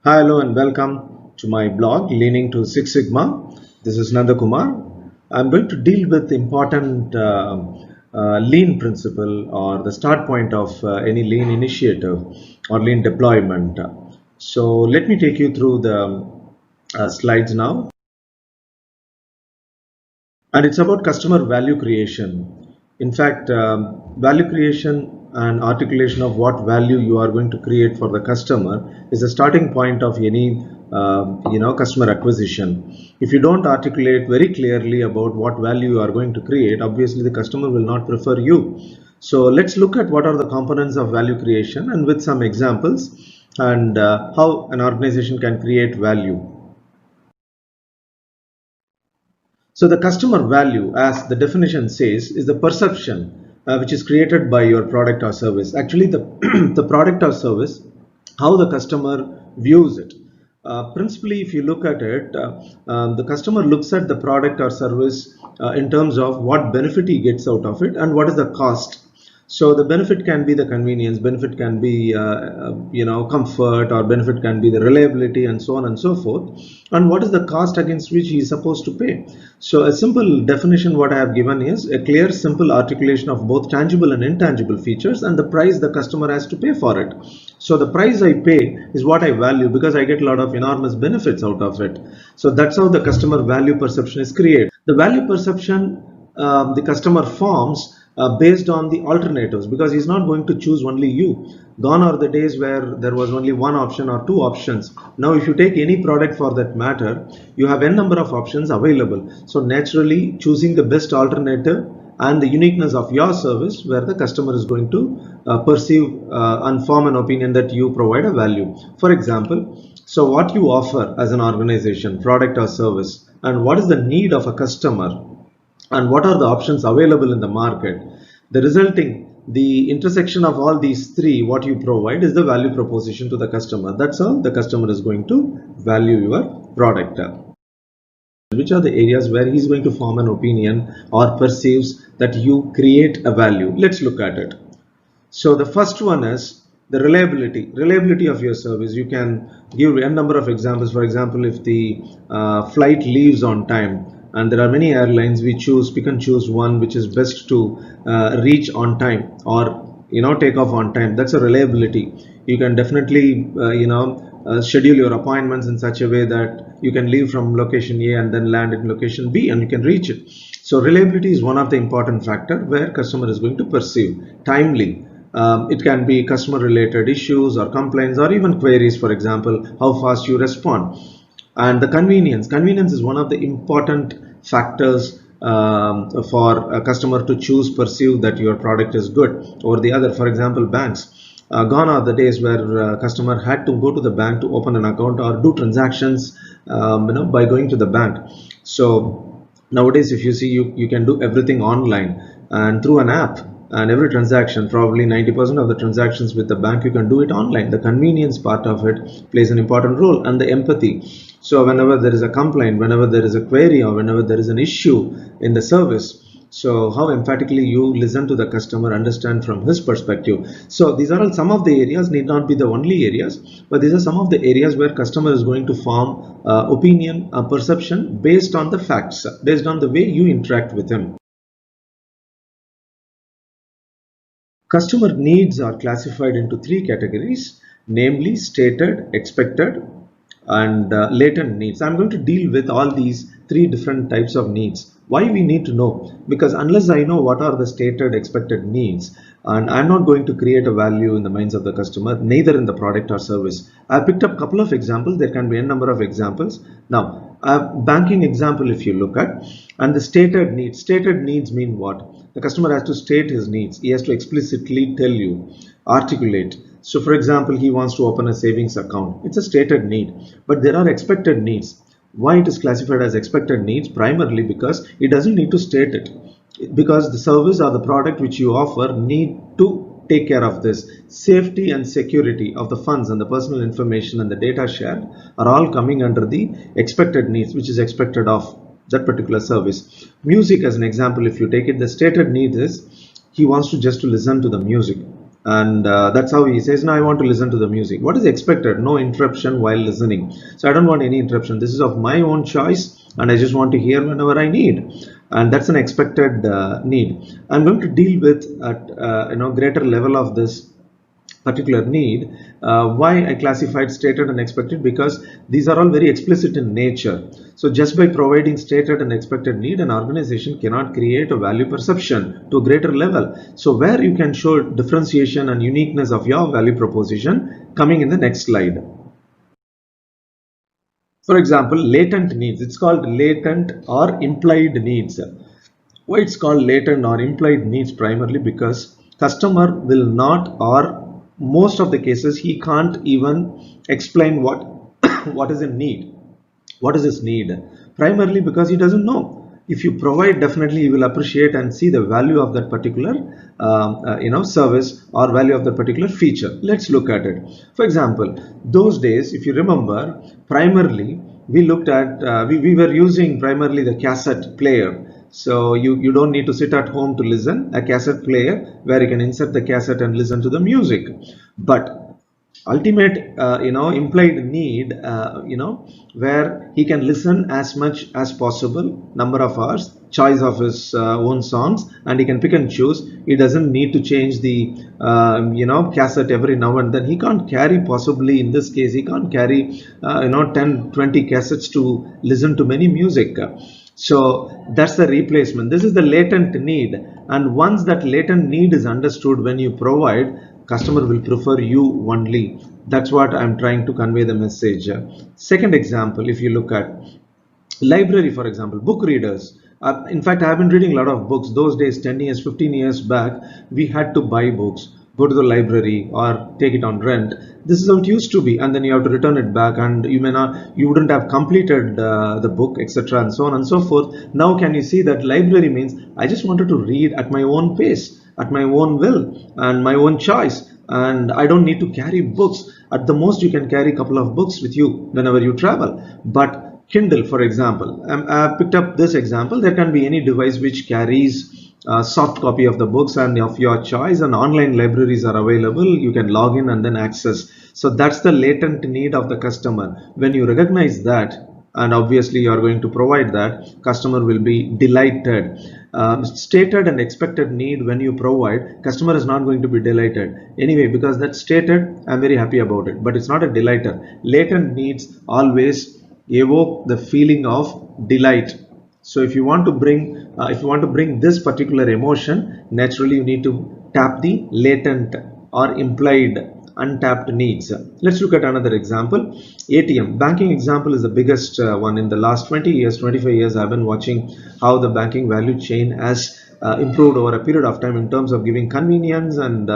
Hi, hello, and welcome to my blog, Leaning to Six Sigma. This is Nanda Kumar. I'm going to deal with important lean principle or the start point of any lean initiative or lean deployment. So, let me take you through the slides now. And it's about customer value creation. In fact, value creation and articulation of what value you are going to create for the customer is a starting point of any customer acquisition. If you don't articulate very clearly about what value you are going to create, obviously the customer will not prefer you. So let's look at what are the components of value creation and with some examples, and how an organization can create value. So the customer value, as the definition says, is the perception which is created by your product or service. Actually, the, the product or service, how the customer views it. Principally, if you look at it, the customer looks at the product or service in terms of what benefit he gets out of it and what is the cost. So the benefit can be the convenience, benefit can be comfort, or benefit can be the reliability, and so on and so forth. And what is the cost against which he is supposed to pay? So a simple definition what I have given is a clear, simple articulation of both tangible and intangible features and the price the customer has to pay for it. So the price I pay is what I value because I get a lot of enormous benefits out of it. So that's how the customer value perception is created. The value perception the customer forms based on the alternatives, because he's not going to choose only you. Gone are the days where there was only one option or two options. Now if you take any product for that matter, you have n number of options available. So naturally choosing the best alternative and the uniqueness of your service where the customer is going to perceive and form an opinion that you provide a value. For example, so what you offer as an organization, product or service, and what is the need of a customer, and what are the options available in the market, the intersection of all these three, what you provide is the value proposition to the customer. That's how the customer is going to value your product. Which are the areas where he's going to form an opinion or perceives that you create a value? Let's look at it. So the first one is the reliability of your service. You can give a number of examples. For example, if the flight leaves on time, and there are many airlines, we pick and choose one which is best to reach on time, or take off on time. That's a reliability. You can definitely schedule your appointments in such a way that you can leave from location A and then land in location B and you can reach it. So reliability is one of the important factor where customer is going to perceive. Timely, it can be customer related issues or complaints or even queries. For example, how fast you respond. And the convenience is one of the important factors for a customer to perceive that your product is good over the other. For example, banks. Gone are the days where customer had to go to the bank to open an account or do transactions by going to the bank. So nowadays, if you see, you can do everything online and through an app, and every transaction, probably 90% of the transactions with the bank, you can do it online. The convenience part of it plays an important role, and the empathy. So whenever there is a complaint, whenever there is a query, or whenever there is an issue in the service, so how emphatically you listen to the customer, understand from his perspective. So these are all some of the areas, need not be the only areas, but these are some of the areas where customer is going to form opinion, perception based on the facts, based on the way you interact with him. Customer needs are classified into three categories, namely stated, expected, and latent needs. I'm going to deal with all these three different types of needs. Why we need to know? Because unless I know what are the stated, expected needs, and I'm not going to create a value in the minds of the customer, neither in the product or service. I picked up a couple of examples. There can be a number of examples. Now, a banking example, if you look at, and the stated needs. Stated needs mean what? The customer has to state his needs. He has to explicitly tell you, articulate. So for example, he wants to open a savings account. It's a stated need, but there are expected needs. Why it is classified as expected needs? Primarily because it doesn't need to state it, because the service or the product which you offer need to take care of this. Safety and security of the funds and the personal information and the data shared are all coming under the expected needs, which is expected of that particular service. Music as an example, if you take it, the stated need is he wants to just to listen to the music, and that's how he says, no, I want to listen to the music. What is expected? No interruption while listening. So I don't want any interruption. This is of my own choice, and I just want to hear whenever I need, and that's an expected need. I'm going to deal with at greater level of this particular need. Why I classified stated and expected? Because these are all very explicit in nature. So just by providing stated and expected need, an organization cannot create a value perception to a greater level. So where you can show differentiation and uniqueness of your value proposition coming in the next slide. For example, latent needs. It's called latent or implied needs. Why it's called latent or implied needs? Primarily because customer will not, or most of the cases he can't even explain what what is in need, what is his need, primarily because he doesn't know. If you provide, definitely he will appreciate and see the value of that particular service or value of that particular feature. Let's look at it. For example, those days, if you remember, primarily we looked at we were using primarily the cassette player. So you don't need to sit at home to listen. A cassette player where you can insert the cassette and listen to the music. But ultimate implied need, where he can listen as much as possible number of hours, choice of his own songs, and he can pick and choose. He doesn't need to change the cassette every now and then. He can't carry, possibly in this case he can't carry 10-20 cassettes to listen to many music. So that's the replacement. This is the latent need, and once that latent need is understood, when you provide, customer will prefer you only. That's what I'm trying to convey the message. Second example, if you look at library, for example, book readers. In fact, I have been reading a lot of books. Those days, 10 years, 15 years back, we had to buy books, go to the library or take it on rent. This is how it used to be, and then you have to return it back, and you wouldn't have completed the book, etc., and so on and so forth. Now can you see that library means I just wanted to read at my own pace, at my own will and my own choice, and I don't need to carry books. At the most you can carry a couple of books with you whenever you travel. But Kindle, for example, I picked up this example. There can be any device which carries a soft copy of the books and of your choice, and online libraries are available. You can log in and then access. So that's the latent need of the customer. When you recognize that, and obviously you are going to provide that, customer will be delighted. Stated and expected need, when you provide, customer is not going to be delighted anyway, because that's stated, I'm very happy about it, but it's not a delighter. Latent needs always evoke the feeling of delight. So if you want to bring this particular emotion, naturally you need to tap the latent or implied untapped needs. Let's look at another example. ATM. Banking example is the biggest one. In the last 20 years, 25 years, I've been watching how the banking value chain has improved over a period of time in terms of giving convenience and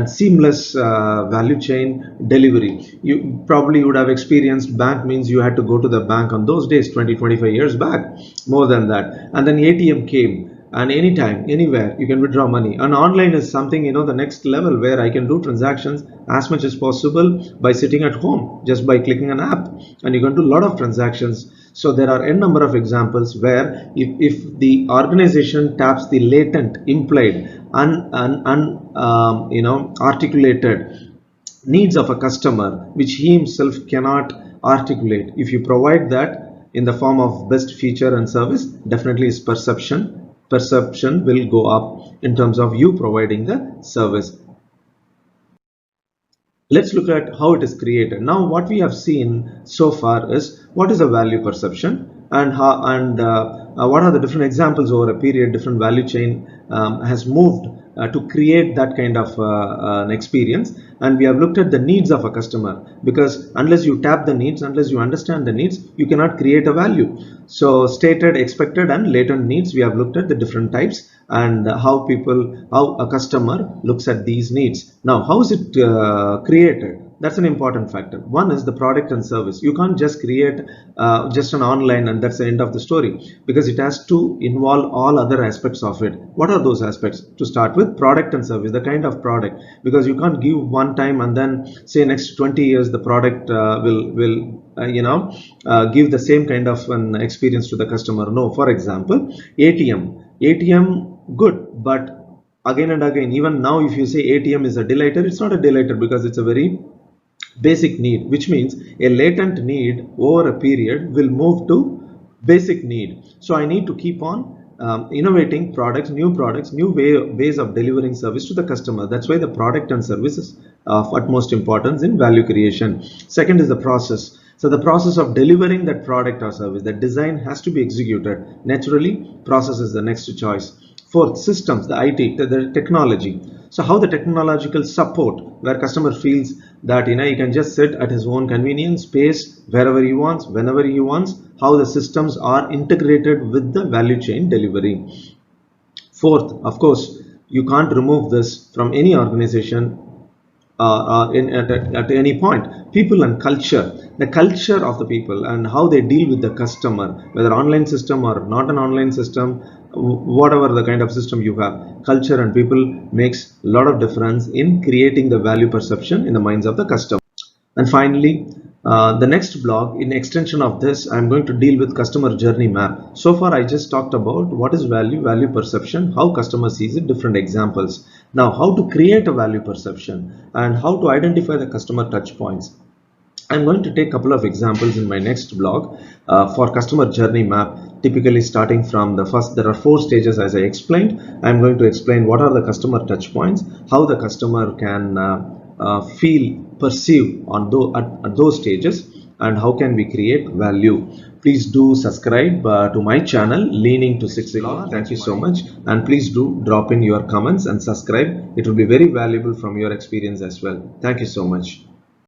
seamless value chain delivery. You probably would have experienced, bank means you had to go to the bank on those days, 20-25 years back, more than that. And then ATM came, and anytime, anywhere you can withdraw money. And online is something, the next level, where I can do transactions as much as possible by sitting at home, just by clicking an app, and you can do a lot of transactions. So there are n number of examples where if the organization taps the latent, implied, articulated needs of a customer, which he himself cannot articulate, if you provide that in the form of best feature and service, definitely his perception will go up in terms of you providing the service. Let's look at how it is created. Now what we have seen so far is what is a value perception, and what are the different examples over a period different value chain has moved to create that kind of an experience. And we have looked at the needs of a customer, because unless you tap the needs, unless you understand the needs, you cannot create a value. So stated, expected and latent needs, we have looked at the different types and how a customer looks at these needs. Now how is it created? That's an important factor. One is the product and service. You can't just create just an online and that's the end of the story, because it has to involve all other aspects of it. What are those aspects? To start with, product and service, the kind of product, because you can't give one time and then say next 20 years the product will give the same kind of an experience to the customer. No. For example, ATM good, but again and again. Even now, if you say ATM is a delighter, it's not a delighter because it's a very basic need, which means a latent need over a period will move to basic need. So I need to keep on innovating products, new ways of delivering service to the customer. That's why the product and services of utmost importance in value creation. Second is the process. So the process of delivering that product or service, that design has to be executed. Naturally, process is the next choice. Fourth, systems, the IT, the technology. So how the technological support, where customer feels that he can just sit at his own convenience, pace wherever he wants, whenever he wants. How the systems are integrated with the value chain delivery. Fourth, of course, you can't remove this from any organization at any point. People and culture, the culture of the people and how they deal with the customer, whether online system or not an online system, whatever the kind of system you have, culture and people makes a lot of difference in creating the value perception in the minds of the customer. And finally, the next blog, in extension of this, I'm going to deal with customer journey map. So far, I just talked about what is value perception, how customer sees it, different examples. Now, how to create a value perception and how to identify the customer touch points. I'm going to take a couple of examples in my next blog for customer journey map, typically starting from the first. There are 4 stages as I explained. I'm going to explain what are the customer touch points, how the customer can feel, perceive on at those stages, and how can we create value. Please do subscribe to my channel Leaning to Six Sigma. Thank you so much, and please do drop in your comments and subscribe. It will be very valuable from your experience as well. Thank you so much.